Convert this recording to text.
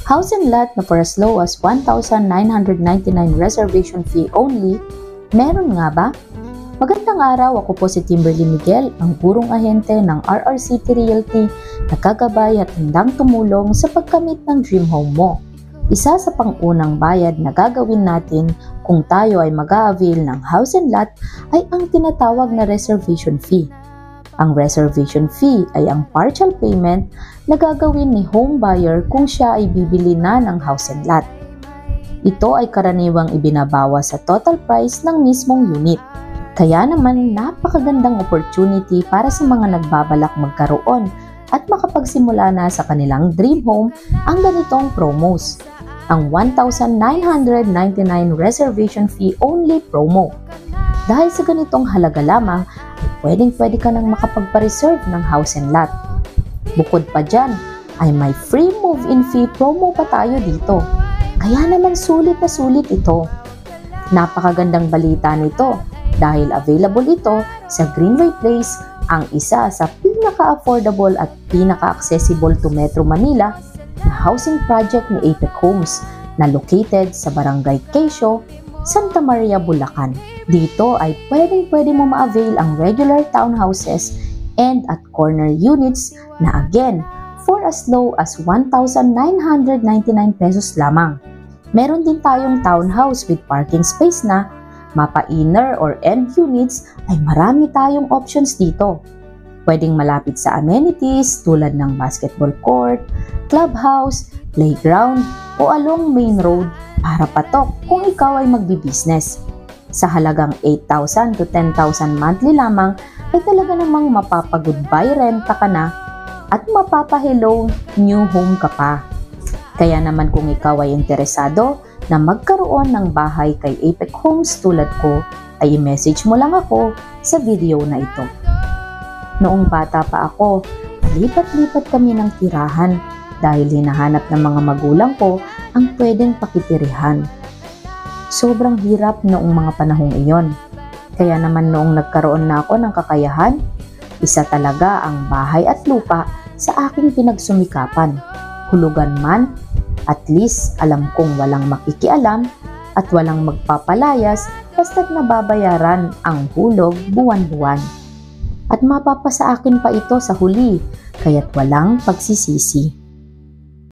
House and lot na for as low as 1,999 reservation fee only, meron nga ba? Magandang araw, ako po si Kimberly Miguel, ang gurong ahente ng RRCT Realty na gagabay at handang tumulong sa pagkamit ng dream home mo. Isa sa pangunang bayad na gagawin natin kung tayo ay mag-a-avail ng house and lot ay ang tinatawag na reservation fee. Ang reservation fee ay ang partial payment na gagawin ni home buyer kung siya ay bibili na ng house and lot. Ito ay karaniwang ibinabawa sa total price ng mismong unit. Kaya naman napakagandang opportunity para sa mga nagbabalak magkaroon at makapagsimula na sa kanilang dream home ang ganitong promos. Ang 1,999 reservation fee only promo. Dahil sa ganitong halaga lamang, ay pwede ka nang makapagpa-reserve ng house and lot. Bukod pa dyan, ay may free move-in fee promo pa tayo dito. Kaya naman sulit na sulit ito. Napakagandang balita nito dahil available ito sa Greenway Place, ang isa sa pinaka-affordable at pinaka-accessible to Metro Manila na housing project ni Apex Homes na located sa Barangay Quezon, Santa Maria, Bulacan. Dito ay pwede mo ma-avail ang regular townhouses and at corner units na again for as low as 1,999 pesos lamang. Meron din tayong townhouse with parking space na mapa-inner or end units ay marami tayong options dito. Pwedeng malapit sa amenities tulad ng basketball court, clubhouse, playground o along main road para patok kung ikaw ay magbi-business. Sa halagang 8,000 to 10,000 monthly lamang ay talaga namang mapapag-goodbye renta ka na at mapapa-hello new home ka pa. Kaya naman kung ikaw ay interesado na magkaroon ng bahay kay Apex Homes tulad ko, ay i-message mo lang ako sa video na ito. Noong bata pa ako, lipat-lipat kami ng tirahan dahil hinahanap ng mga magulang ko ang pwedeng pakitirihan. Sobrang hirap noong mga panahong iyon. Kaya naman noong nagkaroon na ako ng kakayahan, isa talaga ang bahay at lupa sa aking pinagsumikapan. Hulugan man, at least alam kong walang makikialam at walang magpapalayas basta't nababayaran ang hulog buwan-buwan. At mapapasa akin pa ito sa huli, kaya't walang pagsisisi.